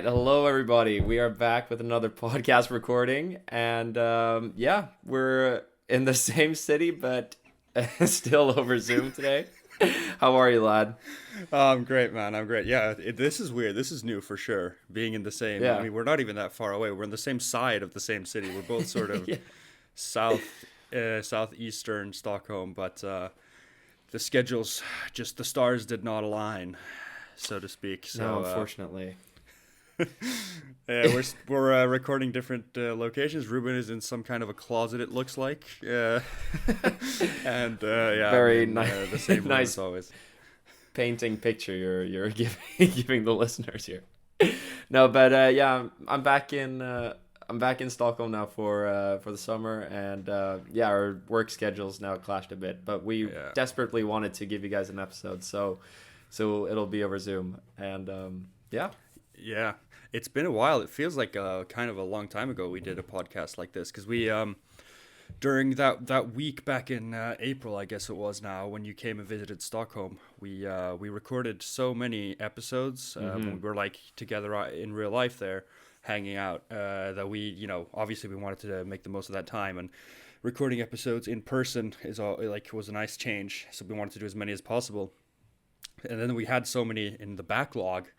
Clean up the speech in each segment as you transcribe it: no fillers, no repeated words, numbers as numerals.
right, hello everybody. We are back with another podcast recording, and we're in the same city, but still over Zoom today. How are you, lad? I'm great, man. I'm great. Yeah, this is weird. This is new for sure. Being in the same, I Yeah, mean, we're not even that far away. We're on the same side of the same city. We're both sort of yeah. southeastern Stockholm, but the schedules, just the stars did not align, so to speak. No, So unfortunately. yeah, we're recording different locations. Ruben is in some kind of a closet, it looks like. And yeah, I'm Very in nice, the same room as nice always. painting picture you're giving the listeners here. No, but I'm back in Stockholm now for the summer, and our work schedules now clashed a bit, but we Yeah. desperately wanted to give you guys an episode, so it'll be over Zoom, and yeah. Yeah, it's been a while. It feels like kind of a long time ago we did a podcast like this because we during that week back in April, I guess it was now, when you came and visited Stockholm, we recorded so many episodes when we were like together in real life there, hanging out, that we, obviously we wanted to make the most of that time, and recording episodes in person is all like was a nice change. So we wanted to do as many as possible, and then we had so many in the backlog,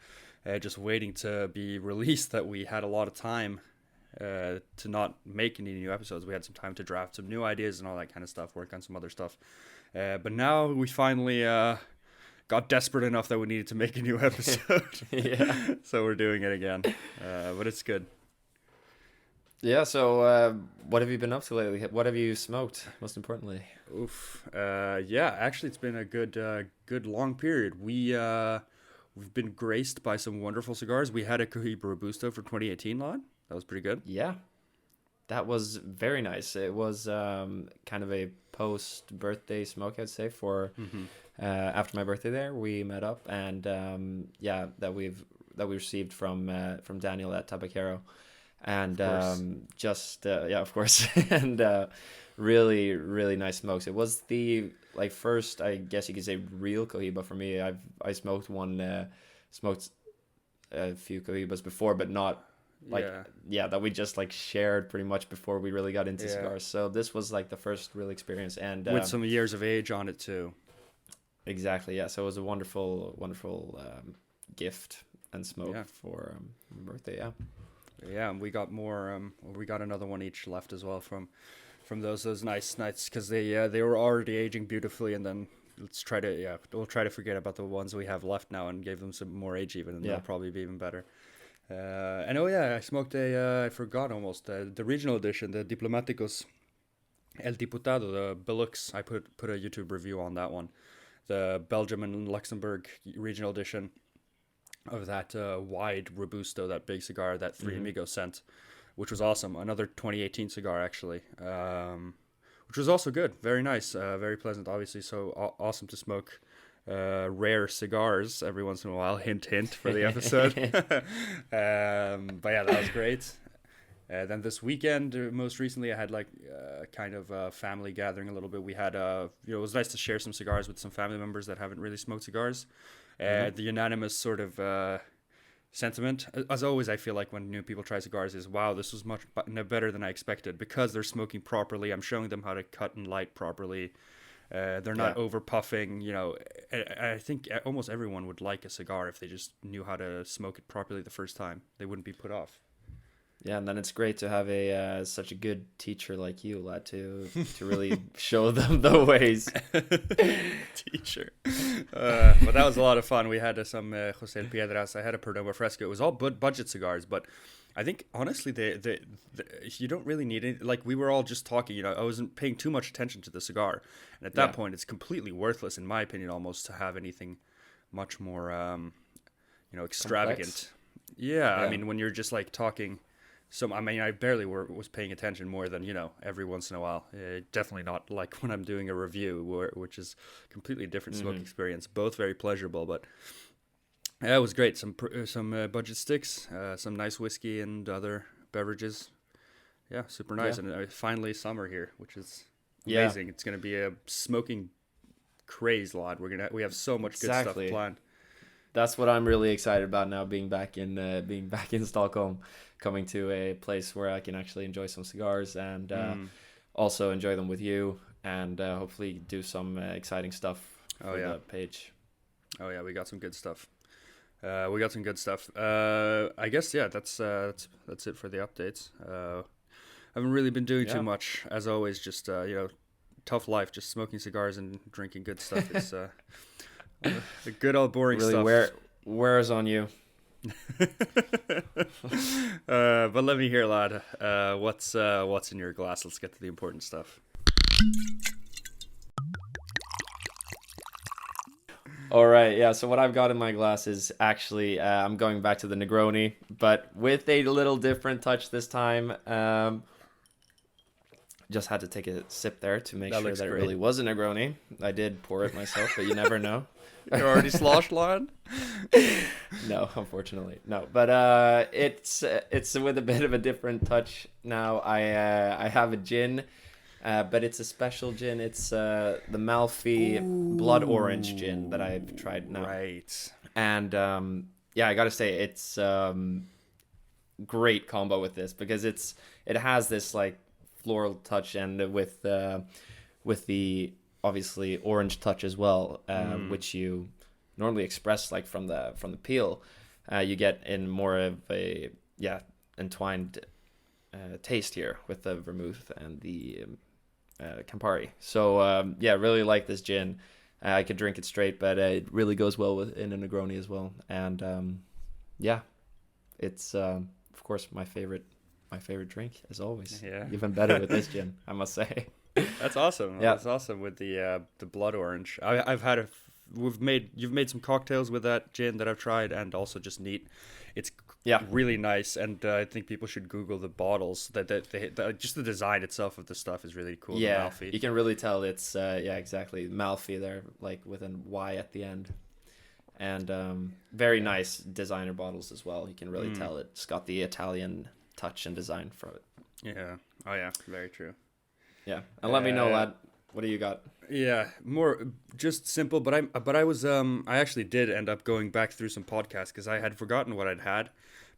just waiting to be released, that we had a lot of time to not make any new episodes. We had some time to draft some new ideas and all that kind of stuff, work on some other stuff. But now we finally got desperate enough that we needed to make a new episode. Yeah. So we're doing it again. But it's good. Yeah, so what have you been up to lately? What have you smoked, most importantly? Oof. Yeah, actually, it's been a good long period. We've been graced by some wonderful cigars. We had a Cohiba Robusto for 2018, Lon. That was pretty good. Yeah, that was very nice. It was kind of a post-birthday smoke, I'd say, for after my birthday there. We met up, and that we received from Daniel at Tabacero, Of and course. of course, and really, really nice smokes. It was the first, I guess you could say, real Cohiba for me. I smoked a few Cohibas before, but not Yeah. that we just shared pretty much before we really got into Yeah. cigars. So this was the first real experience, and With some years of age on it too. exactly, yeah. So it was a wonderful gift and smoke Yeah. for my birthday. Yeah. Yeah, and we got more. We got another one each left as well from those nice nights, because they were already aging beautifully, and then we'll try to forget about the ones we have left now and give them some more age even, and Yeah. they'll probably be even better. And oh yeah, I smoked I forgot almost, the regional edition, the Diplomáticos El Diputado, the Belux. I put a YouTube review on that one, the Belgium and Luxembourg regional edition of that wide Robusto, that big cigar that Three Amigos sent, which was awesome. Another 2018 cigar actually, which was also good. Very nice, very pleasant. Obviously, so awesome to smoke rare cigars every once in a while. Hint, hint for the episode. But yeah, that was great. Then this weekend, most recently, I had kind of a family gathering a little bit. We had it was nice to share some cigars with some family members that haven't really smoked cigars. The unanimous sort of sentiment, as always, I feel like when new people try cigars, is wow, this was much better than I expected, because they're smoking properly. I'm showing them how to cut and light properly. They're not Yeah. over puffing. I think almost everyone would like a cigar if they just knew how to smoke it properly the first time. They wouldn't be put off. Yeah, and then it's great to have a such a good teacher like you, lad, to really show them the ways. Teacher. But that was a lot of fun. We had some Jose Piedras. I had a Perdomo Fresco. It was all budget cigars, but I think honestly, you don't really need it. Like, we were all just talking. I wasn't paying too much attention to the cigar, and at that Yeah. point, it's completely worthless, in my opinion, almost to have anything much more, Complex. extravagant. Yeah, I Yeah. mean, when you're just talking. So, I mean, I barely was paying attention more than, every once in a while. Definitely not like when I'm doing a review, which is completely different smoke experience. Both very pleasurable, but yeah, it was great. Some budget sticks, some nice whiskey and other beverages. Yeah, super nice. Yeah. And finally summer here, which is Yeah. amazing. It's going to be a smoking craze, lot. We have so much good stuff Exactly. planned. That's what I'm really excited about now, being back in Stockholm, coming to a place where I can actually enjoy some cigars and also enjoy them with you, and hopefully do some exciting stuff for the page. Oh yeah, we got some good stuff. I guess that's it for the updates. I haven't really been doing too much, as always. Just tough life, just smoking cigars and drinking good stuff. It's the good old boring really stuff. Wears on you. But let me hear, lad. What's in your glass? Let's get to the important stuff. All right, yeah. So what I've got in my glass is actually I'm going back to the Negroni, but with a little different touch this time. Just had to take a sip there to make sure that it really was a Negroni. I did pour it myself, but you never know. You're already sloshed, lad? No, unfortunately, no. But it's with a bit of a different touch now. I have a gin. But it's a special gin. It's the Malfi Blood Orange gin that I've tried now. Right. And I gotta say it's great combo with this, because it has this like floral touch, and with the obviously orange touch as well, which you normally express like from the peel. You get in more of a entwined taste here with the vermouth and the Campari. So really like this gin. I could drink it straight, but it really goes well in a Negroni as well. And it's of course my favorite drink as always. Yeah, even better with this gin, I must say. That's awesome. Yeah, that's awesome with the blood orange. You've made some cocktails with that gin that I've tried, and also just neat. It's really nice, and I think people should Google the bottles. That just the design itself of the stuff is really cool. Yeah, you can really tell it's exactly Malfi there, like with an Y at the end, and very nice designer bottles as well. You can really tell it's got the Italian touch and design for it. Yeah. Oh yeah, very true. Yeah, and let me know, lad. What do you got? Yeah, more just simple. But I actually did end up going back through some podcasts, because I had forgotten what I'd had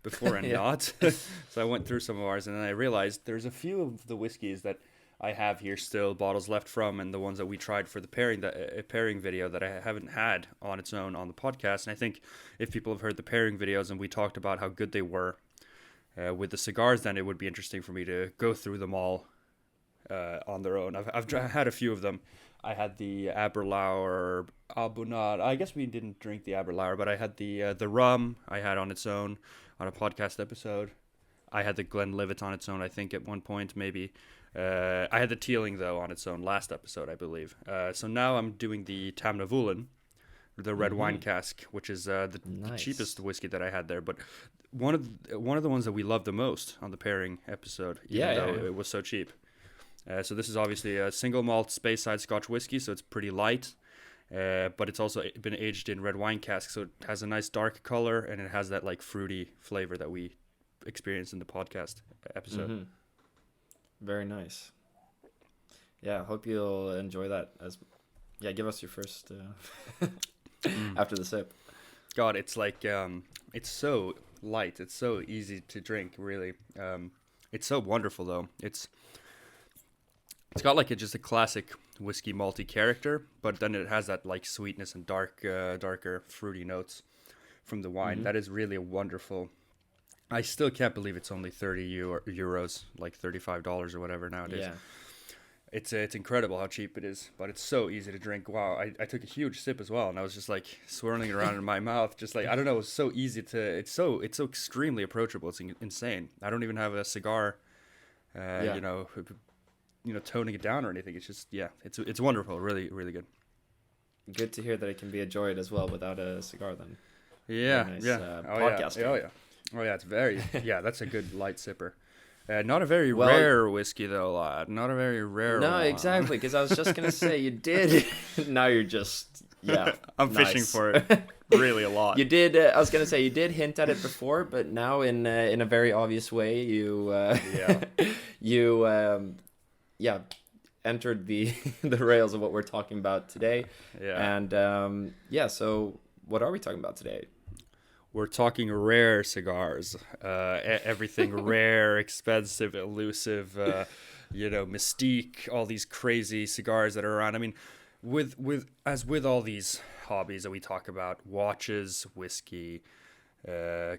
before and not. So I went through some of ours, and then I realized there's a few of the whiskeys that I have here still, bottles left from, and the ones that we tried for the pairing video that I haven't had on its own on the podcast. And I think if people have heard the pairing videos and we talked about how good they were with the cigars, then it would be interesting for me to go through them all on their own. I've had a few of them. I had the Aberlour Abunad. I guess we didn't drink the Aberlour, but I had the rum I had on its own on a podcast episode. I had the Glenlivet on its own, I think, at one point, maybe. I had the Teeling, though, on its own last episode, I believe. So now I'm doing the Tamnavulin, the red wine cask, which is the cheapest whiskey that I had there, but one of the ones that we loved the most on the pairing episode, even though it was so cheap. So this is obviously a single malt Speyside Scotch whiskey, so it's pretty light, but it's also been aged in red wine cask, so it has a nice dark color, and it has that like fruity flavor that we experienced in the podcast episode. Mm-hmm. Very nice. Yeah, I hope you'll enjoy that. Give us your first after the sip. God, it's like it's so light, it's so easy to drink, really. It's so wonderful though. It's got like just a classic whiskey malty character, but then it has that like sweetness and darker fruity notes from the wine. That is really a wonderful. I still can't believe it's only 30 euros, like $35 or whatever nowadays. Yeah. It's incredible how cheap it is, but it's so easy to drink. Wow, I took a huge sip as well, and I was just like swirling it around in my mouth, just like, I don't know, it's so easy to. It's so extremely approachable. It's insane. I don't even have a cigar, toning it down or anything. It's just it's wonderful. Really, really good. Good to hear that it can be enjoyed as well without a cigar. Then. Yeah, nice, podcasting. Oh yeah, it's very that's a good light sipper. Not a very rare whiskey though, lad. Not a very rare one. No, exactly, because I was just going to say, you did. Now you're just, I'm fishing for it really a lot. You did, I was going to say, you did hint at it before, but now in a very obvious way, you entered the rails of what we're talking about today. Yeah. And, so what are we talking about today? We're talking rare cigars. Everything rare, expensive, elusive, mystique, all these crazy cigars that are around. I mean, with all these hobbies that we talk about, watches, whiskey,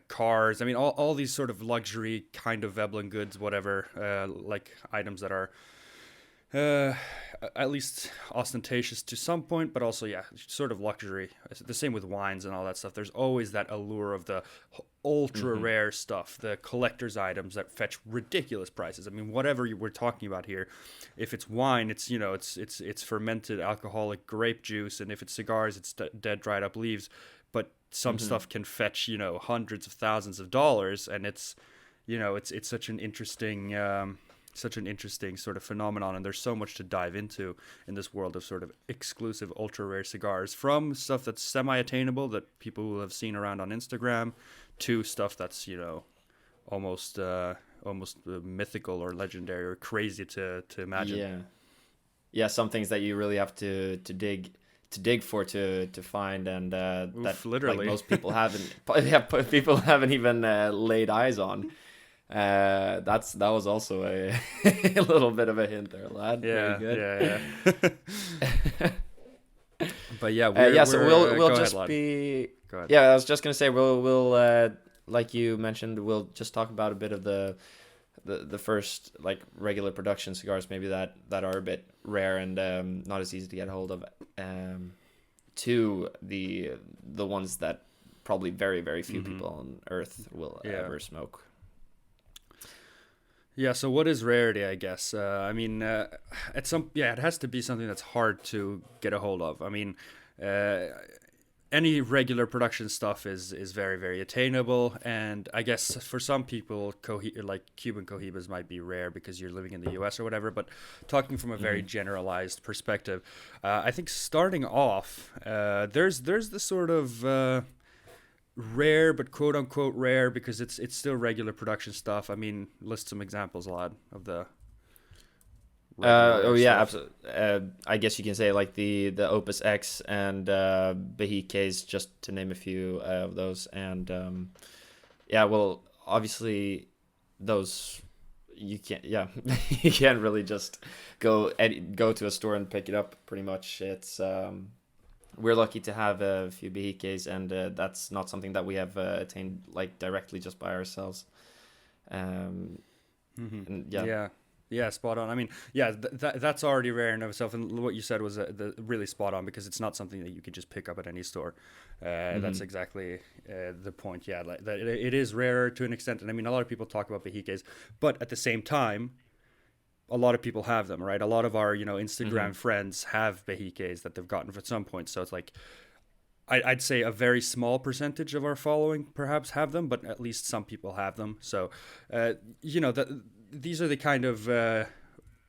cars. I mean, all these sort of luxury kind of Veblen goods, whatever, like items that are uh, at least ostentatious to some point, but also, yeah, sort of luxury. The same with wines and all that stuff. There's always that allure of the ultra rare stuff, the collector's items that fetch ridiculous prices. I mean, whatever we're talking about here, if it's wine, it's it's fermented alcoholic grape juice, and if it's cigars, it's dead dried up leaves. But some stuff can fetch hundreds of thousands of dollars, and it's it's such an interesting sort of phenomenon, and there's so much to dive into in this world of sort of exclusive ultra rare cigars, from stuff that's semi-attainable that people will have seen around on Instagram to stuff that's almost mythical or legendary or crazy to imagine. Yeah, some things that you really have to dig for to find, and that literally like most people people haven't even laid eyes on. That was also a a little bit of a hint there, lad. Yeah, very good. Yeah. But yeah, so we'll just be. Go ahead. Yeah, I was just gonna say we'll like you mentioned, we'll just talk about a bit of the first like regular production cigars, maybe that are a bit rare and not as easy to get a hold of, to the ones that probably very, very few people on earth will ever smoke. Yeah, so what is rarity, I guess? I mean, it has to be something that's hard to get a hold of. I mean, any regular production stuff is very, very attainable, and I guess for some people, like Cuban cohibas might be rare because you're living in the U.S. or whatever, but talking from a very generalized perspective, I think starting off, there's the sort of rare, but quote unquote rare because it's still regular production stuff. I mean, list some examples, lad, of the absolutely. I guess you can say like the Opus X and Behikes, just to name a few of those. And well, obviously those you can't you can't really just go to a store and pick it up. Pretty much, it's we're lucky to have a few Behikes, and that's not something that we have attained like directly just by ourselves. And Yeah, spot on. I mean, yeah, that's already rare in of itself, and what you said was really spot on, because it's not something that you could just pick up at any store. That's exactly the point. Yeah, like that it is rarer to an extent, and I mean, a lot of people talk about Behikes, but at the same time, a lot of people have them, right? A lot of our Instagram friends have Behikes that they've gotten at some point. So it's like I'd say a very small percentage of our following perhaps have them, but at least some people have them. So these are the kind of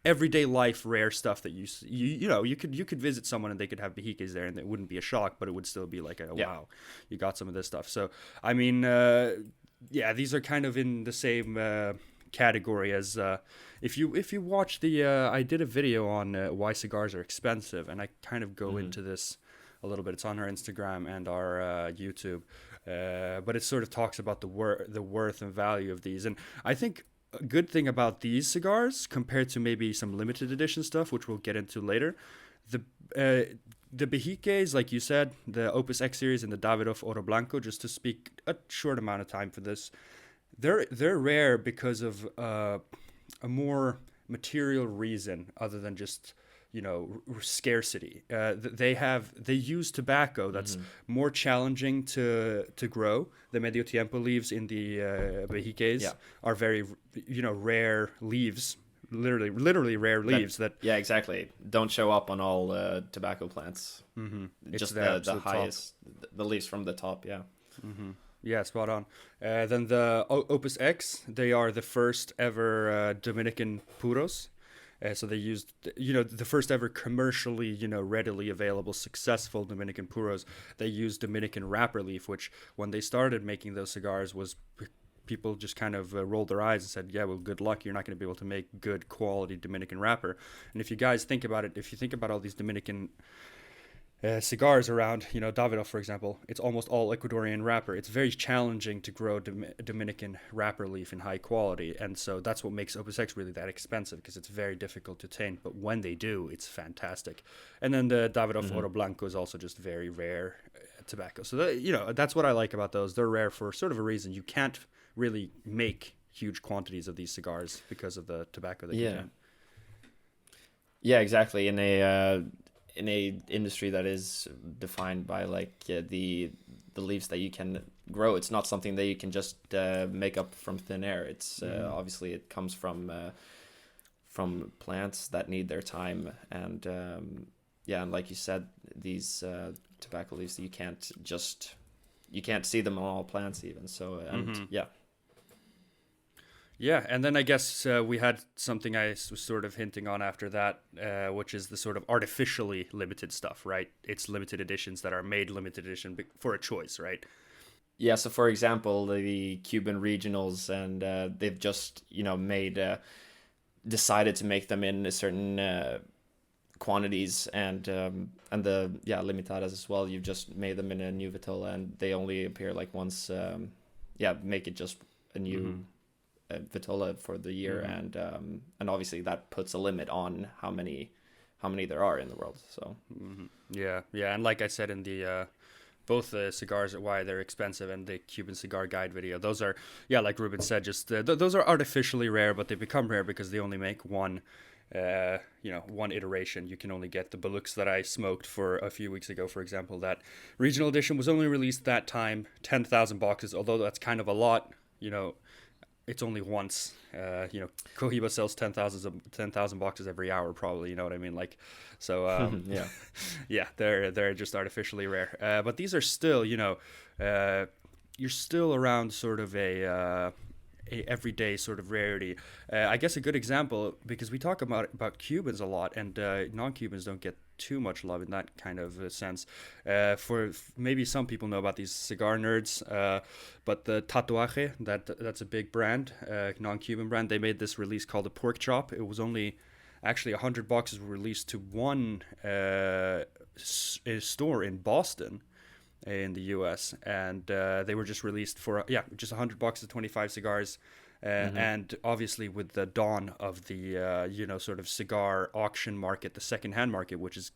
everyday life rare stuff that you could visit someone and they could have Behikes there, and it wouldn't be a shock, but it would still be like wow, you got some of this stuff. So I mean, these are kind of in the same category as if you watch the I did a video on why cigars are expensive, and I kind of go into this a little bit. It's on our Instagram and our YouTube, but it sort of talks about the worth and value of these. And I think a good thing about these cigars compared to maybe some limited edition stuff, which we'll get into later, the Behikes, like you said, the Opus X series and the Davidoff Oro Blanco, just to speak a short amount of time for this, they're rare because of a more material reason other than just scarcity. They use tobacco that's more challenging to grow. The Medio Tiempo leaves in the Behikes are very rare leaves, literally rare leaves that exactly don't show up on all tobacco plants. Just the highest the leaves from the top. Yeah, spot on. Then the Opus X, they are the first ever Dominican puros. So they used, the first ever commercially, readily available, successful Dominican puros. They used Dominican wrapper leaf, which when they started making those cigars was people just kind of rolled their eyes and said, yeah, well, good luck. You're not going to be able to make good quality Dominican wrapper. And if you guys think about it, if you think about all these Dominican cigars around, Davidoff, for example, it's almost all Ecuadorian wrapper. It's very challenging to grow Dominican wrapper leaf in high quality, and so that's what makes Opus X really that expensive, because it's very difficult to attain. But when they do, it's fantastic. And then the Davidoff Oro Blanco is also just very rare tobacco. So that's what I like about those. They're rare for sort of a reason. You can't really make huge quantities of these cigars because of the tobacco that you can. Yeah, exactly. In a industry that is defined by the leaves that you can grow, it's not something that you can just make up from thin air. It's obviously it comes from plants that need their time, and and like you said, these tobacco leaves, you can't see them on all plants even. So Yeah, and then I guess we had something I was sort of hinting on after that, which is the sort of artificially limited stuff, right? It's limited editions that are made limited edition for a choice, right? Yeah, so for example, the Cuban regionals, and they've just decided to make them in a certain quantities, and the limitadas as well. You've just made them in a new vitola, and they only appear like once. Make it just a new vitola for the year, and obviously that puts a limit on how many there are in the world. So yeah, and like I said in the both the cigars are why they're expensive and the Cuban cigar guide video, those are like Ruben said, just those are artificially rare, but they become rare because they only make one iteration. You can only get the Belux that I smoked for a few weeks ago, for example. That regional edition was only released that time, 10,000 boxes, although that's kind of a lot. It's only once. Cohiba sells 10,000 boxes every hour, probably. You know what I mean? Like, so they're just artificially rare. But these are still, you're still around sort of a everyday sort of rarity. I guess a good example, because we talk about Cubans a lot, and non-Cubans don't get too much love in that kind of sense. For maybe some people know about these cigar nerds, but the Tatuaje, that's a big brand, non-Cuban brand. They made this release called the Pork Chop. It was only actually 100 boxes were released to one store in Boston, in the US, and they were just released for just 100 boxes of 25 cigars, and obviously with the dawn of the sort of cigar auction market, the secondhand market, which is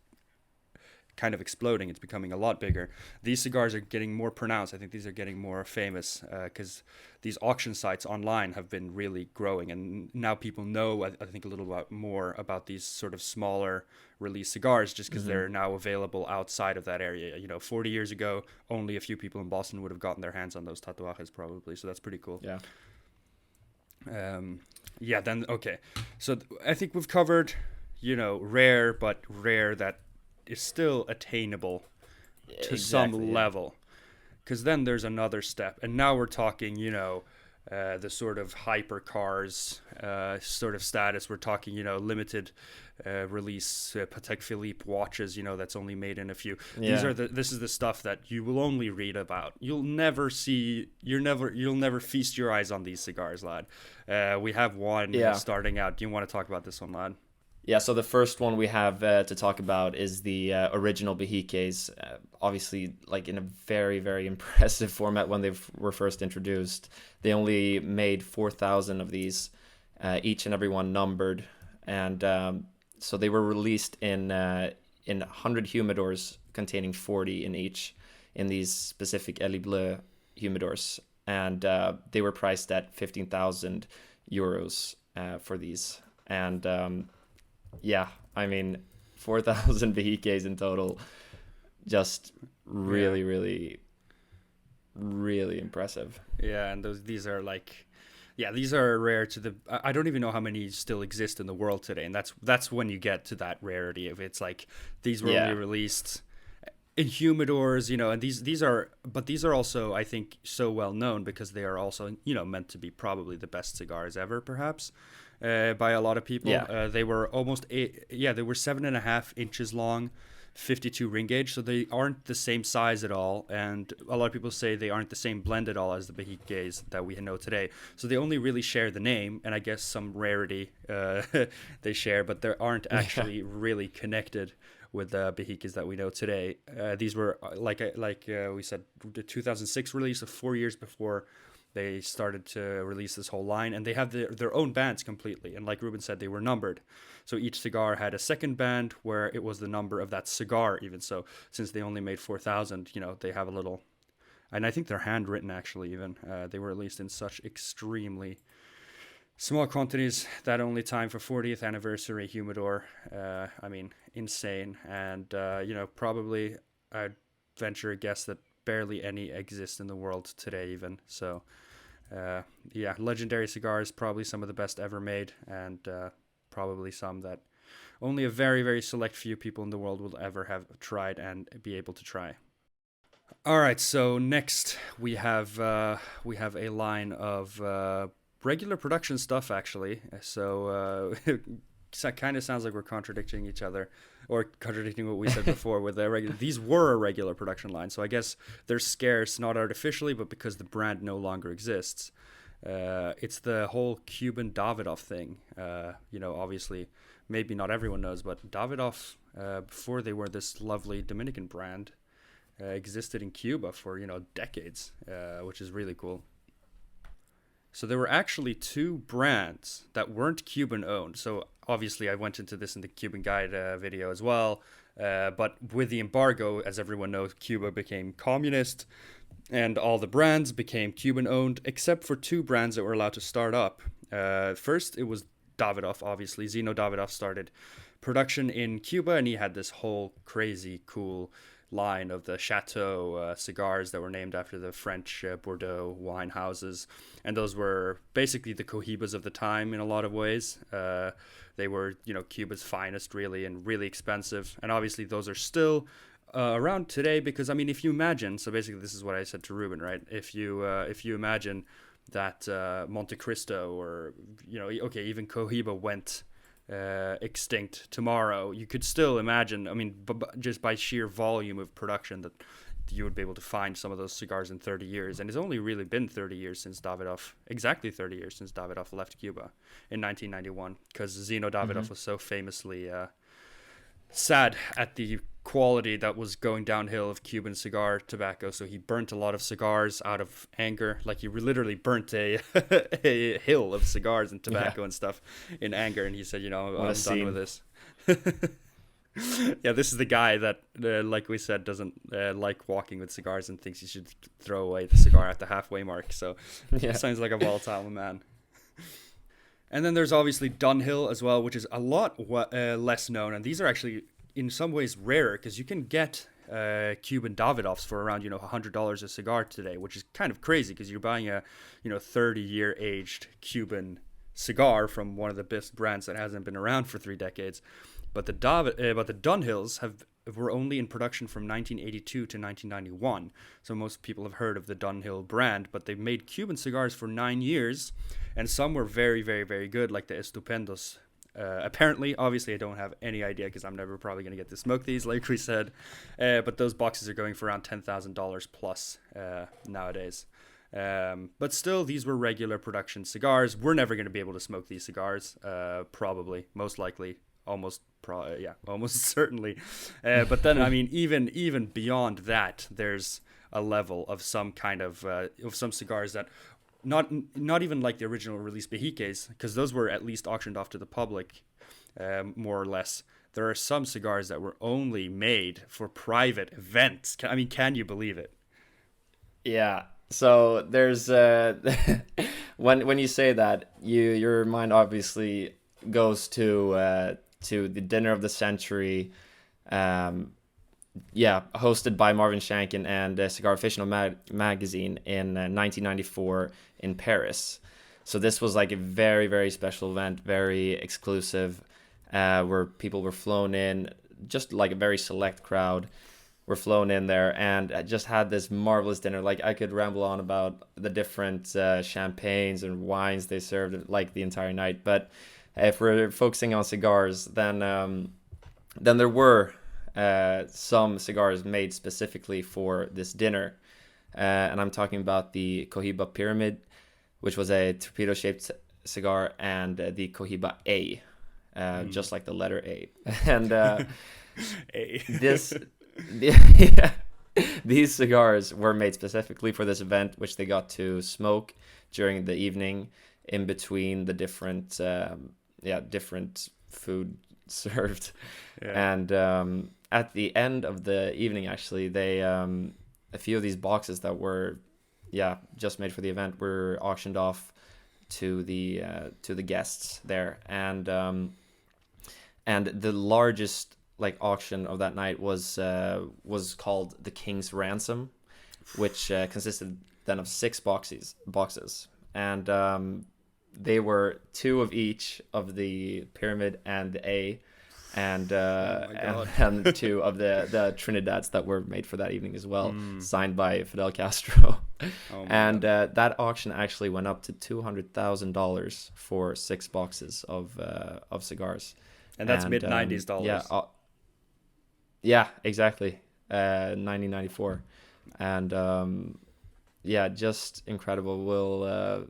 kind of exploding, it's becoming a lot bigger. These cigars are getting more pronounced. I think these are getting more famous because these auction sites online have been really growing, and now people know, I think, a little bit more about these sort of smaller release cigars, just because they're now available outside of that area. 40 years ago, only a few people in Boston would have gotten their hands on those tatuajes probably, so that's pretty cool. Then okay, so I think we've covered rare, but rare that is still attainable to some level, because then there's another step, and now we're talking the sort of hypercars sort of status. We're talking limited release Patek Philippe watches, that's only made in a few. This is the stuff that you will only read about. You'll never feast your eyes on these cigars, lad. We have one starting out. Do you want to talk about this one, lad? Yeah, so the first one we have to talk about is the original Bejiques. Obviously, like in a very, very impressive format when they were first introduced. They only made 4,000 of these, each and every one numbered. And so they were released in 100 humidors containing 40 in each, in these specific Elie Bleu humidors. And they were priced at 15,000 euros for these. And 4,000 Bejiques in total. Just really, really, really impressive. Yeah, and these are these are rare to the. I don't even know how many still exist in the world today, and that's when you get to that rarity of it's like these were only released in humidors, and these are also, I think, so well known because they are also meant to be probably the best cigars ever, perhaps. By a lot of people. They were almost they were 7.5 inches long, 52 ring gauge, so they aren't the same size at all, and a lot of people say they aren't the same blend at all as the Bejiques that we know today. So they only really share the name, and I guess some rarity they share, but they aren't actually really connected with the Behikes that we know today. These were like we said, the 2006 release, of 4 years before they started to release this whole line, and they have their own bands completely. And like Ruben said, they were numbered. So each cigar had a second band where it was the number of that cigar, even. So since they only made 4,000, they have a little, and I think they're handwritten actually, even. They were released in such extremely small quantities that only time for 40th anniversary humidor. Insane. And, probably I'd venture a guess that barely any exist in the world today even. So legendary cigars, probably some of the best ever made, and probably some that only a very, very select few people in the world will ever have tried and be able to try. All right, so next we have a line of regular production stuff, actually. So it kind of sounds like we're contradicting each other, or contradicting what we said before with the regular. These were a regular production line, so I guess they're scarce, not artificially, but because the brand no longer exists. It's the whole Cuban Davidoff thing. Obviously, maybe not everyone knows, but Davidoff, before they were this lovely Dominican brand, existed in Cuba for decades, which is really cool. So there were actually two brands that weren't Cuban owned. So obviously I went into this in the Cuban Guide video as well. But with the embargo, as everyone knows, Cuba became communist and all the brands became Cuban owned, except for two brands that were allowed to start up. First, it was Davidoff, obviously. Zino Davidoff started production in Cuba, and he had this whole crazy cool line of the Chateau cigars that were named after the French Bordeaux wine houses, and those were basically the Cohibas of the time in a lot of ways. They were Cuba's finest, really, and really expensive, and obviously those are still around today, because if you imagine, so basically this is what I said to Ruben, right? If you imagine that Monte Cristo, or even Cohiba went extinct tomorrow, you could still imagine, just by sheer volume of production, that you would be able to find some of those cigars in 30 years. And it's only really been 30 years since Davidoff, exactly 30 years since Davidoff left Cuba in 1991, because Zino Davidoff was so famously sad at the quality that was going downhill of Cuban cigar tobacco, so he burnt a lot of cigars out of anger. Like, he literally burnt a hill of cigars and tobacco and stuff in anger, and he said, I'm done with this. Yeah, this is the guy that, like we said, doesn't like walking with cigars and thinks he should throw away the cigar at the halfway mark. So sounds like a volatile man. And then there's obviously Dunhill as well, which is a lot less known. And these are actually, in some ways, rarer, because you can get Cuban Davidoffs for around, $100 a cigar today, which is kind of crazy, because you're buying a, 30-year aged Cuban cigar from one of the best brands that hasn't been around for 3 decades. But the Dunhills were only in production from 1982 to 1991. So most people have heard of the Dunhill brand, but they've made Cuban cigars for 9 years, and some were very, very, very good, like the Estupendos. Apparently, obviously, I don't have any idea, because I'm never probably going to get to smoke these, like we said. But those boxes are going for around $10,000 plus nowadays. But still, these were regular production cigars. We're never going to be able to smoke these cigars, probably, most likely. Almost certainly. But then, even beyond that, there's a level of some kind of some cigars that not even like the original release Behikes, because those were at least auctioned off to the public, more or less. There are some cigars that were only made for private events. Can you believe it? Yeah. So there's when you say that, your mind obviously goes to the dinner of the century, hosted by Marvin Shankin and Cigar Aficionado magazine in 1994 in Paris. So this was like a very, very special event, very exclusive, where people were flown in, just like a very select crowd were flown in there, and just had this marvelous dinner. Like, I could ramble on about the different champagnes and wines they served like the entire night, but if we're focusing on cigars, then there were some cigars made specifically for this dinner, and I'm talking about the Cohiba Pyramid, which was a torpedo-shaped cigar, and the Cohiba A, just like the letter A. And A. this, yeah, these cigars were made specifically for this event, which they got to smoke during the evening in between the different, different food served. Yeah. And at the end of the evening, actually, they a few of these boxes that were just made for the event were auctioned off to the guests there. And the largest like auction of that night was called the King's Ransom, which consisted then of 6 boxes, and they were 2 of each of the Pyramid and the A, and and 2 of the Trinidads that were made for that evening as well, signed by Fidel Castro. And that auction actually went up to $200,000 for 6 boxes of cigars. And that's mid-90s dollars. Yeah, exactly. 1994. And just incredible.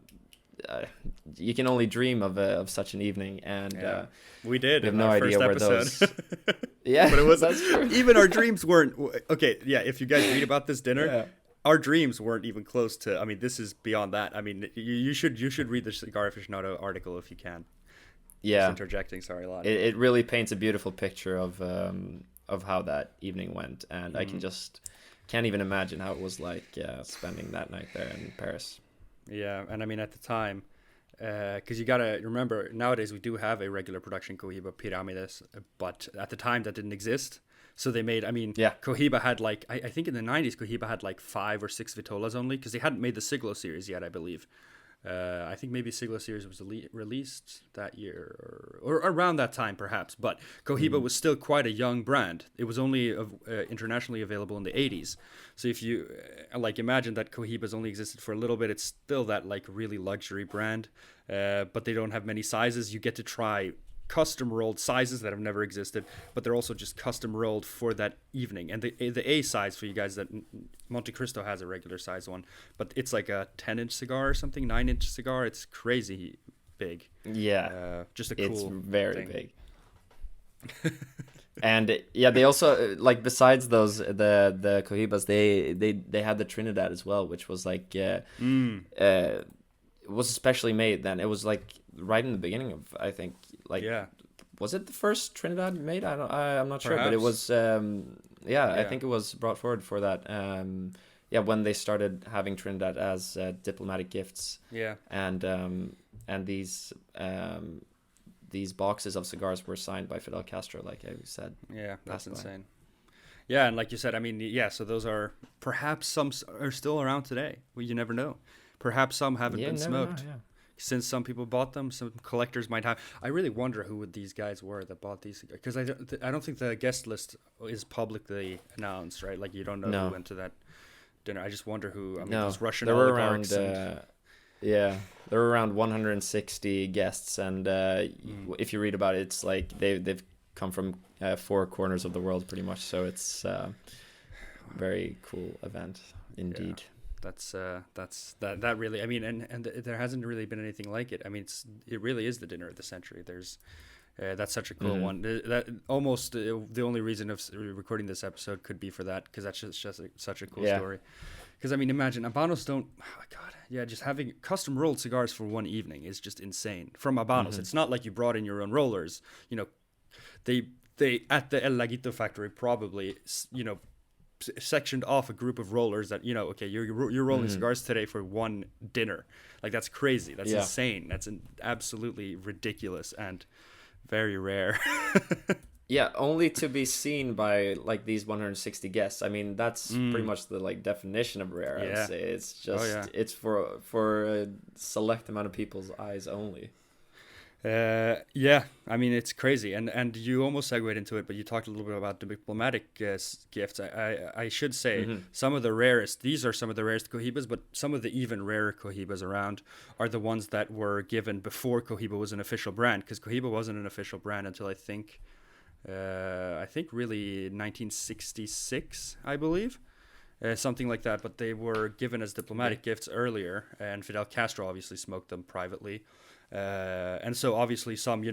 You can only dream of such an evening, and we did. We have no idea where those. Yeah, but it was that's true. Even our dreams weren't okay. Yeah, if you guys read about this dinner, our dreams weren't even close to. I mean, this is beyond that. I mean, you should read the Cigar Aficionado article if you can. Yeah, just interjecting. Sorry, a lot. It really paints a beautiful picture of how that evening went, and I can't even imagine how it was like spending that night there in Paris. Yeah, and I mean at the time, because you gotta remember, nowadays we do have a regular production Cohiba Piramides, but at the time that didn't exist. So they made, Cohiba had like, I think in the 90s, Cohiba had like 5 or 6 Vitolas only, because they hadn't made the Siglo series yet, I believe. I think maybe Siglo series was released that year or around that time perhaps, but Cohiba was still quite a young brand. It was only internationally available in the 80s. So if you imagine that Cohiba's only existed for a little bit, it's still that like really luxury brand, but they don't have many sizes. You get to try custom rolled sizes that have never existed, but they're also just custom rolled for that evening. And the A size for you guys, that Monte Cristo has a regular size one, but it's like a 10-inch cigar or something, 9-inch cigar. It's crazy big. Yeah, just a cool. It's very thing. big. And they also like, besides those the Cohibas, they had the Trinidad as well, which was like was especially made then. It was like right in the beginning of, I think, like, was it the first Trinidad made? I'm not sure, but it was I think it was brought forward for that when they started having Trinidad as diplomatic gifts, and these boxes of cigars were signed by Fidel Castro, like I said. That's insane. Yeah, and like you said, I mean, so those are, perhaps some are still around today. Well, you never know. Perhaps some haven't been smoked. Since some people bought them, some collectors might have. I really wonder who these guys were that bought these, because I don't think the guest list is publicly announced, right? Like, you don't know who went to that dinner. I just wonder who. I mean, those Russian oligarchs. There were around 160 guests, and if you read about it, it's like they've come from 4 corners of the world pretty much. So it's a very cool event indeed. Yeah. That really, I mean, and there hasn't really been anything like it. I mean, it really is the dinner of the century. That's such a cool one. That almost the only reason of recording this episode could be for that, because that's just such a cool story. Because I mean, imagine Habanos just having custom rolled cigars for one evening is just insane. From Habanos, it's not like you brought in your own rollers. You know, they at the El Laguito factory probably, sectioned off a group of rollers that, okay, you're rolling cigars today for one dinner. Like, that's crazy. That's insane. That's absolutely ridiculous and very rare. Only to be seen by like these 160 guests. I mean, that's pretty much the like definition of rare. I would say it's just it's for a select amount of people's eyes only. I mean, it's crazy, and you almost segued into it, but you talked a little bit about the diplomatic gifts. I should say some of the rarest. These are some of the rarest Cohibas, but some of the even rarer Cohibas around are the ones that were given before Cohiba was an official brand, because Cohiba wasn't an official brand until I think really 1966, I believe. Something like that, but they were given as diplomatic gifts earlier, and Fidel Castro obviously smoked them privately. And so obviously some,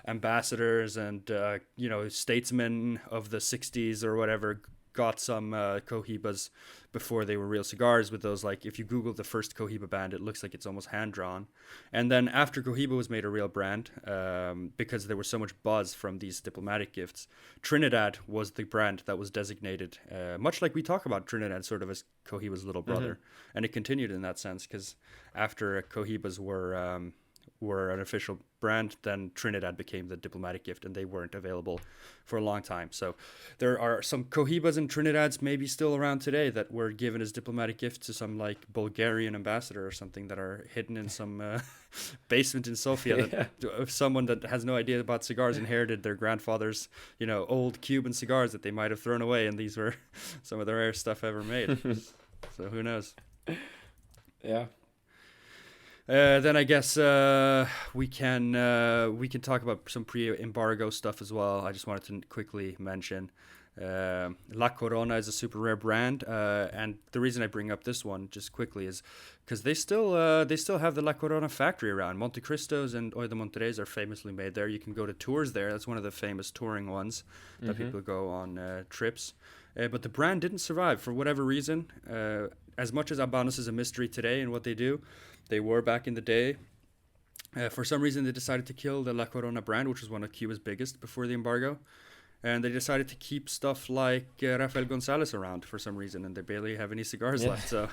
ambassadors and, statesmen of the 60s or whatever got some Cohibas before they were real cigars with those, like, if you Google the first Cohiba band, it looks like it's almost hand-drawn. And then after Cohiba was made a real brand, because there was so much buzz from these diplomatic gifts, Trinidad was the brand that was designated, much like we talk about Trinidad sort of as Cohiba's little brother. Mm-hmm. And it continued in that sense, because after Cohibas were an official brand, then Trinidad became the diplomatic gift, and they weren't available for a long time. So there are some Cohibas and Trinidads maybe still around today that were given as diplomatic gifts to some like Bulgarian ambassador or something that are hidden in some basement in Sofia that someone that has no idea about cigars inherited their grandfather's, old Cuban cigars that they might have thrown away, and these were some of the rarest stuff ever made. So who knows? Yeah. Then I guess we can talk about some pre-embargo stuff as well. I just wanted to quickly mention La Corona is a super rare brand, and the reason I bring up this one just quickly is because they still have the La Corona factory around. Monte Cristos and Oy de Monterrey's are famously made there. You can go to tours there. That's one of the famous touring ones that people go on trips. But the brand didn't survive for whatever reason. As much as Habanos is a mystery today and what they do, they were back in the day. For some reason, they decided to kill the La Corona brand, which was one of Cuba's biggest before the embargo. And they decided to keep stuff like Rafael Gonzalez around for some reason, and they barely have any cigars left. So,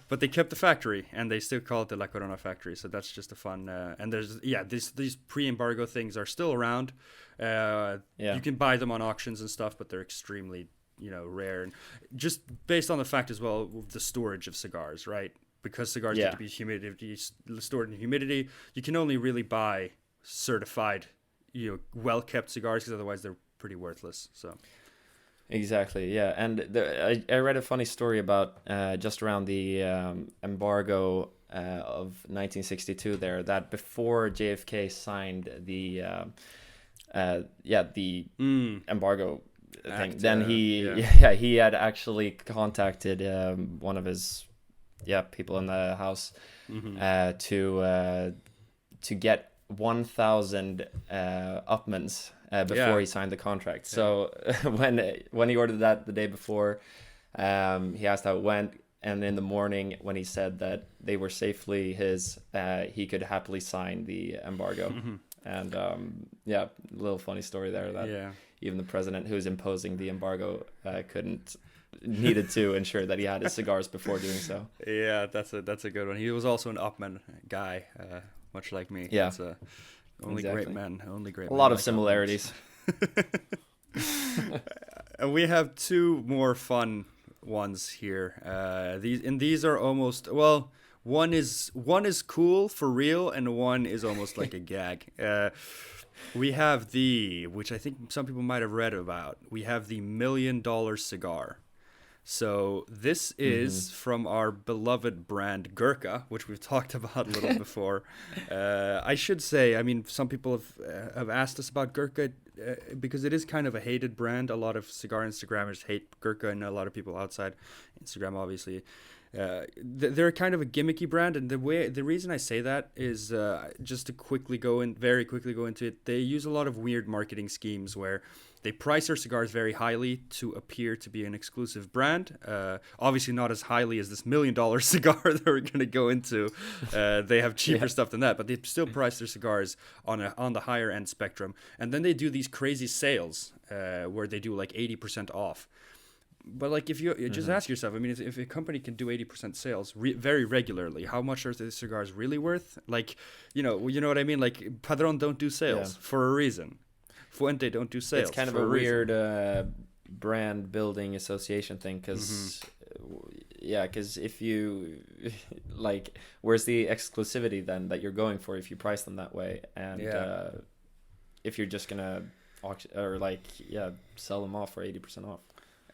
but they kept the factory, and they still call it the La Corona factory. So that's just a fun. And there's these pre-embargo things are still around. You can buy them on auctions and stuff, but they're extremely rare, and just based on the fact as well of the storage of cigars, right? Because cigars need to be stored in humidity, you can only really buy certified, well-kept cigars, because otherwise they're pretty worthless. So, exactly, yeah. And I read a funny story about just around the embargo of 1962 there, that before JFK signed the embargo thing, then he had actually contacted one of his people in the house to get 1,000 Upmans before he signed the contract. So when he ordered that the day before, he asked how it went, and in the morning when he said that they were safely his, he could happily sign the embargo. And a little funny story there that even the president who's imposing the embargo needed to ensure that he had his cigars before doing so. Yeah, that's a good one. He was also an Upman guy, much like me. Yeah, only great men. A lot of similarities. And we have two more fun ones here. These are almost, well, one is cool for real, and one is almost like a gag. We have which I think some people might have read about. We have the $1 million cigar. So this is from our beloved brand Gurkha, which we've talked about a little before. I should say, I mean, some people have asked us about Gurkha because it is kind of a hated brand. A lot of cigar Instagrammers hate Gurkha, and a lot of people outside Instagram, obviously. They're kind of a gimmicky brand, and the reason I say that is just to very quickly go into it. They use a lot of weird marketing schemes where they price their cigars very highly to appear to be an exclusive brand. Obviously not as highly as this $1 million cigar that we're going to go into. They have cheaper stuff than that, but they still price their cigars on the higher end spectrum. And then they do these crazy sales where they do like 80% off. But like, if you just ask yourself, I mean, if a company can do 80% sales very regularly, how much are the cigars really worth? Like, you know what I mean? Like, Padron don't do sales for a reason. Fuente don't do sales. It's kind of a weird brand building association thing, because if you like, where's the exclusivity then that you're going for if you price them that way? And if you're just gonna auction or sell them off for 80% off.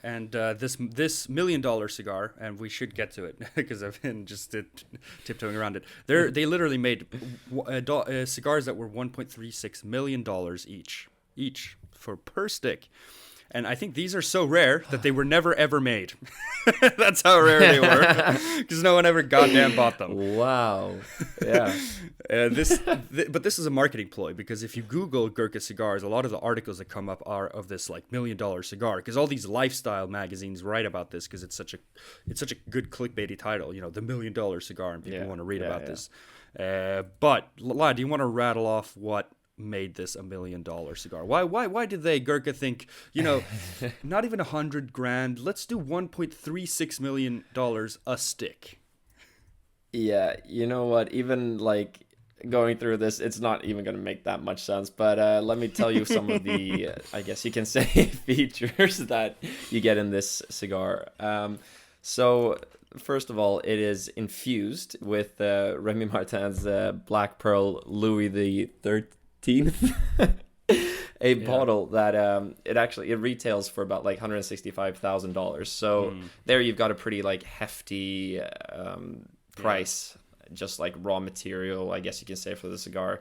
And this $1 million cigar, and we should get to it because I've been just tiptoeing around it. They literally made cigars that were $1.36 million each per stick. And I think these are so rare that they were never ever made. That's how rare they were, because no one ever goddamn bought them. Wow. Yeah. But this is a marketing ploy, because if you Google Gurkha cigars, a lot of the articles that come up are of this like $1 million cigar, because all these lifestyle magazines write about this because it's such a good clickbaity title, you know, the $1 million cigar, and people want to read about this. But Lad, do you want to rattle off what made this $1 million cigar? Why did they, Gurkha, think, you know, not even $100,000, let's do $1.36 million a stick? Yeah, you know what? Even like going through this, it's not even going to make that much sense. But let me tell you some of the, I guess you can say, features that you get in this cigar. So first of all, it is infused with Remy Martin's Black Pearl Louis the 13th. A bottle that it retails for about like $165,000. So there you've got a pretty like hefty price, just like raw material, I guess you can say, for the cigar.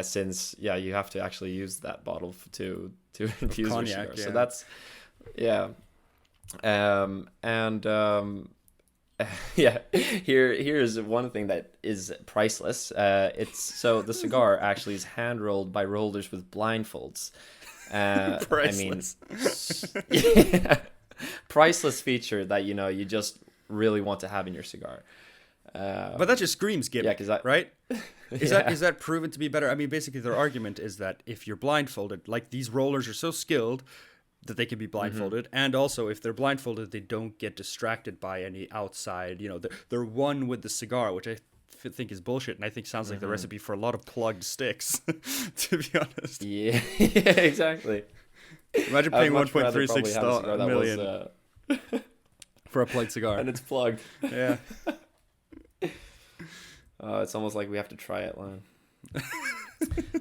Since you have to actually use that bottle to infuse your cigar. So that's here's one thing that is priceless. The cigar actually is hand rolled by rollers with blindfolds. Priceless. Priceless feature that you just really want to have in your cigar. But that just screams gimmick, right? Is that proven to be better? I mean, basically their argument is that if you're blindfolded, like these rollers are so skilled that they can be blindfolded, and also if they're blindfolded, they don't get distracted by any outside. You know, they're one with the cigar, which I think is bullshit, and I think sounds like the recipe for a lot of plugged sticks. To be honest. Yeah, exactly. Imagine paying $1.36 million for a plugged cigar, and it's plugged. Yeah. It's almost like we have to try it, Lon.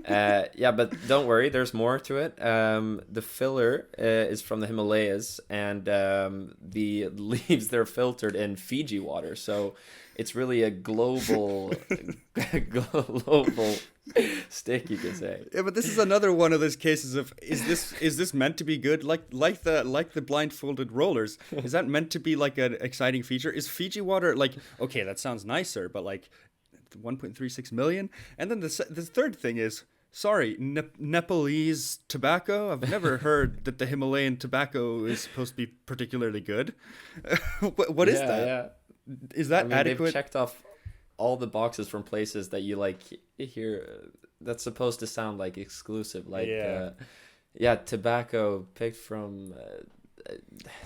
But don't worry, there's more to it. The filler is from the Himalayas, and the leaves, they're filtered in Fiji water, so it's really a global stick, you could say. Yeah, but this is another one of those cases of is this meant to be good? Like the blindfolded rollers, is that meant to be like an exciting feature? Is Fiji water like, okay, that sounds nicer, but like 1.36 million? And then the third thing is, sorry, Nepalese tobacco? I've never heard that the Himalayan tobacco is supposed to be particularly good. What is that? Yeah. Is that adequate? They've checked off all the boxes from places that you like hear that's supposed to sound like exclusive, like tobacco picked from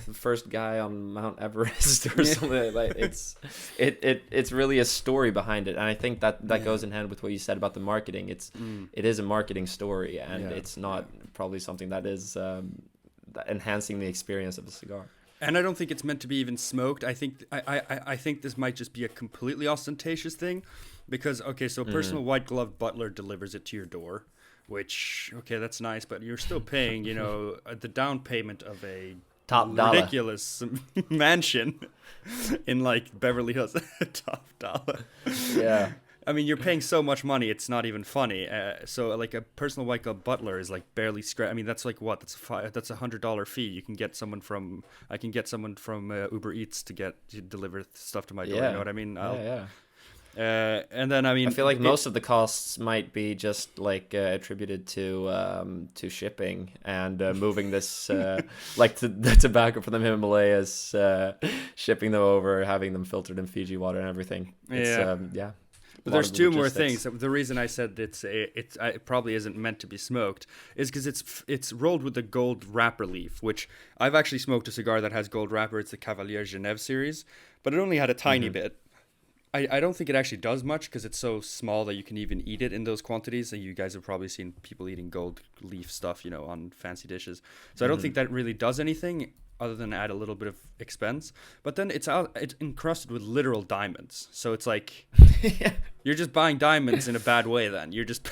the first guy on Mount Everest or something. Like it's really a story behind it, and I think that goes in hand with what you said about the marketing. It is a marketing story, and it's not probably something that is enhancing the experience of the cigar. And I don't think it's meant to be even smoked. I think I think this might just be a completely ostentatious thing, because so personal white glove butler delivers it to your door, which that's nice, but you're still paying the down payment of a top ridiculous mansion in like Beverly Hills. Top dollar. Yeah. I mean, you're paying so much money, it's not even funny. So like a personal white glove butler is like barely scratch. I mean, that's like what? That's $100 fee. You can get someone from. I can get someone from Uber Eats to deliver stuff to my door. You know what I mean? And then I feel like most of the costs might be just like attributed to shipping and moving this like the tobacco from the Himalayas, shipping them over, having them filtered in Fiji water and everything. But there's two more things. The reason I said it probably isn't meant to be smoked is because it's rolled with the gold wrapper leaf, which I've actually smoked a cigar that has gold wrapper. It's the Cavalier Genève series, but it only had a tiny bit. I don't think it actually does much because it's so small that you can even eat it in those quantities. And you guys have probably seen people eating gold leaf stuff, on fancy dishes. So I don't think that really does anything other than add a little bit of expense. But then it's encrusted with literal diamonds. So it's like you're just buying diamonds in a bad way. Then you're just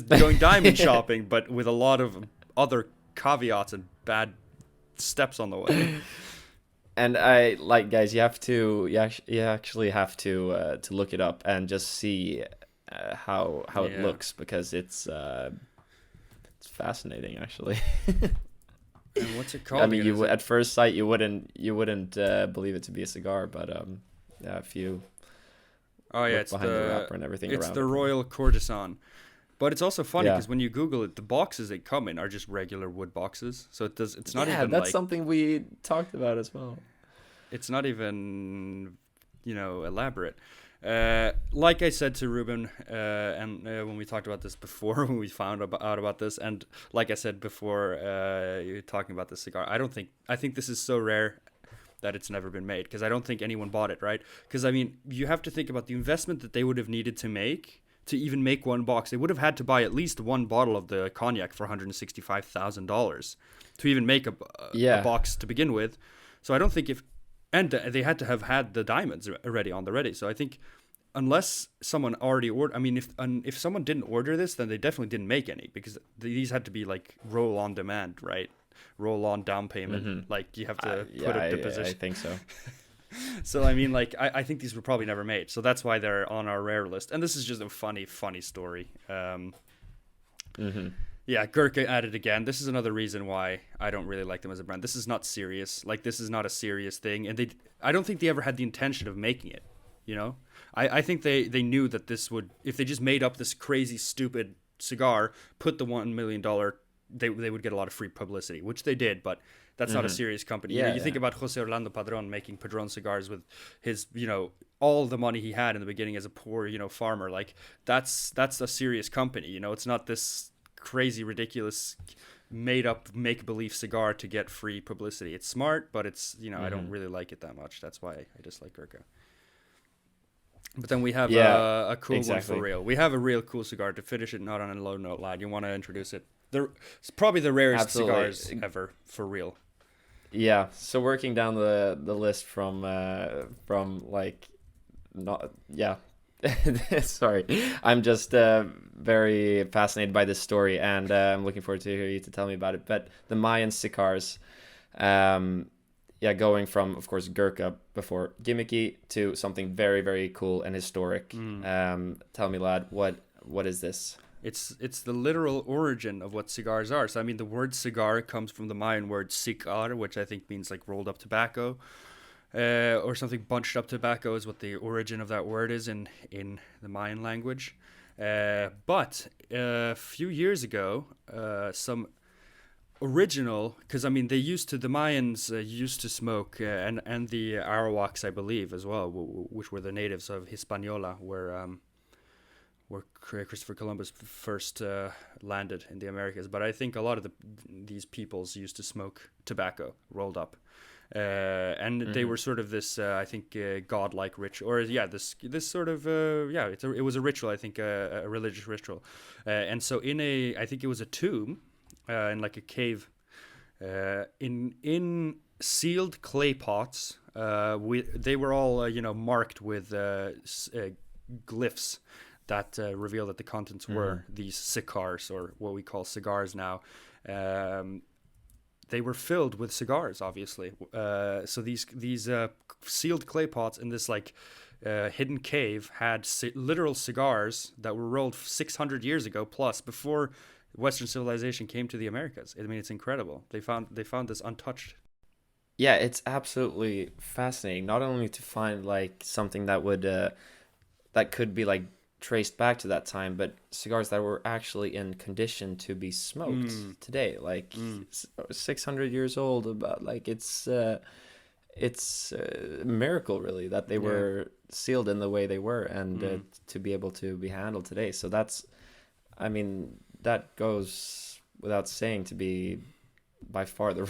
going diamond shopping, but with a lot of other caveats and bad steps on the way. And guys, you actually have to look it up and just see how it looks, because it's fascinating actually. And what's it called? I mean, again? at first sight you wouldn't believe it to be a cigar, but yeah, if you Oh yeah, look it's behind the wrapper and everything it's around the it. Royal Courtesan. But it's also funny Yeah. because when you Google it, the boxes they come in are just regular wood boxes. So it's not Yeah, even that's like something we talked about as well. it's not even elaborate. Like I said to Ruben, and when we talked about this before, when we found out about this, and like I said before, you were talking about the cigar. I think this is so rare that it's never been made because I don't think anyone bought it, right? Because I mean, you have to think about the investment that they would have needed to make to even make one box. They would have had to buy at least one bottle of the cognac for $165,000 to even make a Yeah. box to begin with. So I don't think and they had to have had the diamonds already on the ready. So I think unless someone already ordered, I mean, if someone didn't order this, then they definitely didn't make any because these had to be like roll on demand, right? Roll on down payment. Like you have to put a deposition. I think so. So I mean, like I think these were probably never made. So that's why they're on our rare list. And this is just a funny story. Yeah, Gurkha at it again. This is another reason why I don't really like them as a brand. This is not serious. Like this is not a serious thing, and I don't think they ever had the intention of making it. You know, I think they knew that this would, if they just made up this crazy stupid cigar, put the $1 million, they would get a lot of free publicity, which they did, but that's not a serious company. Yeah, you think about Jose Orlando Padron making Padron cigars with his, all the money he had in the beginning as a poor, farmer. Like that's a serious company. It's not this crazy, ridiculous, made up, make believe cigar to get free publicity. It's smart, but it's, I don't really like it that much. That's why I dislike Gurkha. But then we have a cool one for real. We have a real cool cigar to finish it not on a low note, lad. You want to introduce it? It's probably the rarest cigars ever, for real. Yeah. So working down the list from like not yeah. Sorry, I'm just very fascinated by this story, and I'm looking forward to hear you to tell me about it. But the Mayan cigars, going from, of course, Gurkha before gimmicky to something very, very cool and historic. Tell me, lad, what is this? It's the literal origin of what cigars are. So I mean, the word cigar comes from the Mayan word cigar, which I think means like rolled up tobacco. Or something bunched up tobacco is what the origin of that word is in the Mayan language. But a few years ago, some original, because I mean the Mayans used to smoke, and the Arawaks, I believe, as well, which were the natives of Hispaniola, where Christopher Columbus first landed in the Americas. But I think a lot of these peoples used to smoke tobacco rolled up. And they were sort of this, I think, godlike ritual, or this sort of, it was a ritual, I think, a religious ritual. And so I think it was a tomb, in like a cave, in sealed clay pots, they were all, marked with glyphs that reveal that the contents were these cigars, or what we call cigars now. They were filled with cigars, obviously. So these sealed clay pots in this like hidden cave had literal cigars that were rolled 600 years ago plus, before Western civilization came to the Americas. I mean, it's incredible. They found this untouched. Yeah, it's absolutely fascinating. Not only to find like something that would that could be like traced back to that time, but cigars that were actually in condition to be smoked today, like 600 years old. About like it's a miracle, really, that they were sealed in the way they were, and to be able to be handled today. So that's, I mean, that goes without saying to be by far the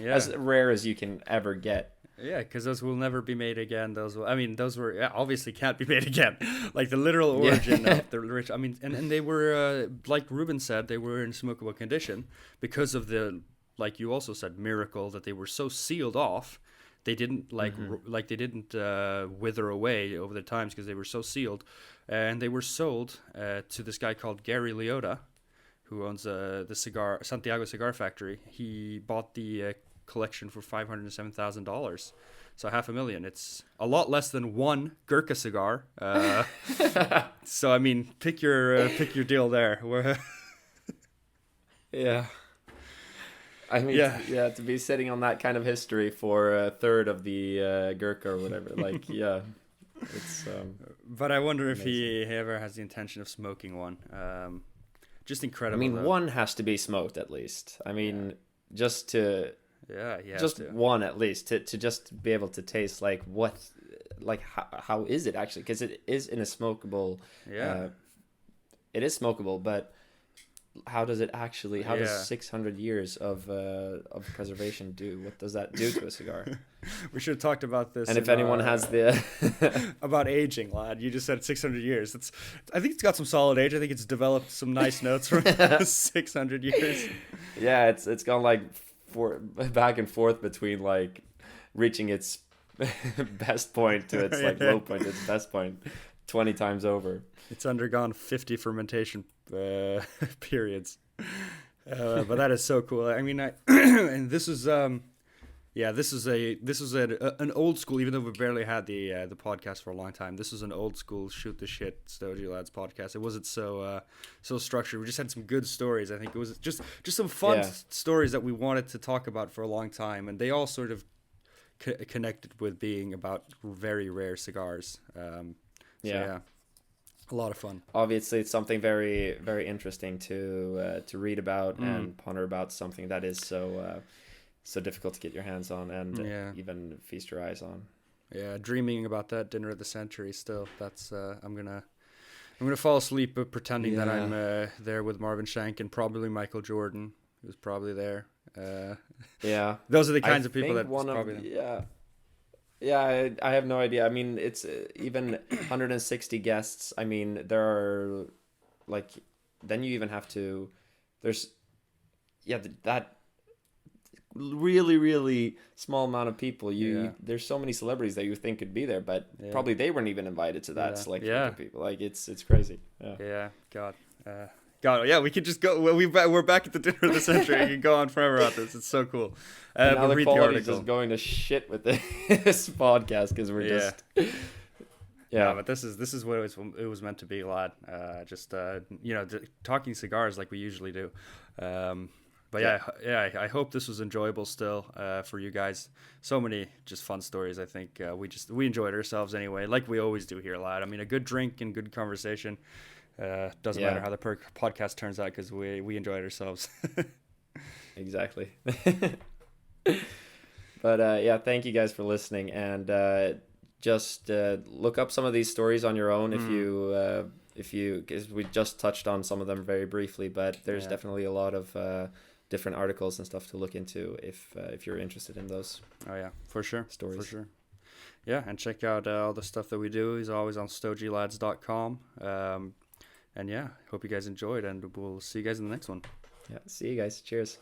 as rare as you can ever get. Yeah, because those will never be made again. Those were obviously can't be made again. Like the literal origin of the rich. I mean, and they were, like Ruben said, they were in smokable condition because of the, like you also said, miracle that they were so sealed off. They didn't they didn't wither away over the times because they were so sealed, and they were sold to this guy called Gary Liotta, who owns the Santiago Cigar Factory. He bought the collection for $507,000, so $500,000. It's a lot less than one Gurkha cigar. So I mean, pick your deal there. Yeah. I mean, Yeah. yeah, to be sitting on that kind of history for a third of the Gurkha or whatever, like, yeah, it's But I wonder if amazing. he ever has the intention of smoking one. Just I incredible mean, though. one has to be smoked at least. I Yeah. mean, just to Yeah, he has just to. one at least to just be able to taste like what, like how is it actually? Because it is in a smokable, Yeah. uh, it is smokable, but how does it actually? How does Yeah. 600 years of preservation do? What does that do to a cigar? We should have talked about this And if in anyone our has the about aging, lad. You just said 600 years. I think it's got some solid age. I think it's developed some nice notes from 600 years. yeah, it's gone like back and forth between like reaching its best point to its like Yeah. low point, its best point, 20 times over. It's undergone 50 fermentation periods. But that is so cool. I mean, and this is yeah, this is an old school. Even though we barely had the podcast for a long time, this was an old school shoot the shit Stogie Lads podcast. It wasn't so structured. We just had some good stories. I think it was just some fun Yeah. stories that we wanted to talk about for a long time, and they all sort of connected with being about very rare cigars. Yeah, a lot of fun. Obviously, it's something very, very interesting to read about and ponder about, something that is so difficult to get your hands on and Yeah. even feast your eyes on. Yeah, dreaming about that dinner of the century. Still, that's I'm gonna fall asleep pretending that I'm there with Marvin Shank and probably Michael Jordan, who's probably there. Yeah, Those are the kinds I of people think that one of probably them. yeah, I have no idea. I mean, it's even 160 guests. I mean, there are like then you even have to there's that really really small amount of people. Yeah. There's so many celebrities that you think could be there, but Yeah. probably they weren't even invited to that Yeah. select Yeah. group of people. Like it's crazy. Yeah. Yeah, God, yeah, we could just go. Well, we're back at the dinner of the century. We can go on forever about this. It's so cool. And now But the read the quality is article. just going to shit with this podcast because we're Yeah. just Yeah, but this is what it was meant to be, lad. Just talking cigars like we usually do. But yeah, I hope this was enjoyable still for you guys. So many just fun stories. I think we enjoyed ourselves anyway, like we always do here, lad. I mean, a good drink and good conversation. Doesn't matter how the podcast turns out because we enjoyed ourselves. Exactly. But yeah, thank you guys for listening, and just look up some of these stories on your own if you because we just touched on some of them very briefly, but there's definitely a lot of different articles and stuff to look into if you're interested in those. Oh yeah, for sure. Stories. For sure. Yeah, and check out all the stuff that we do. Is always on stogielads.com. And yeah, hope you guys enjoyed, and we'll see you guys in the next one. Yeah, see you guys. Cheers.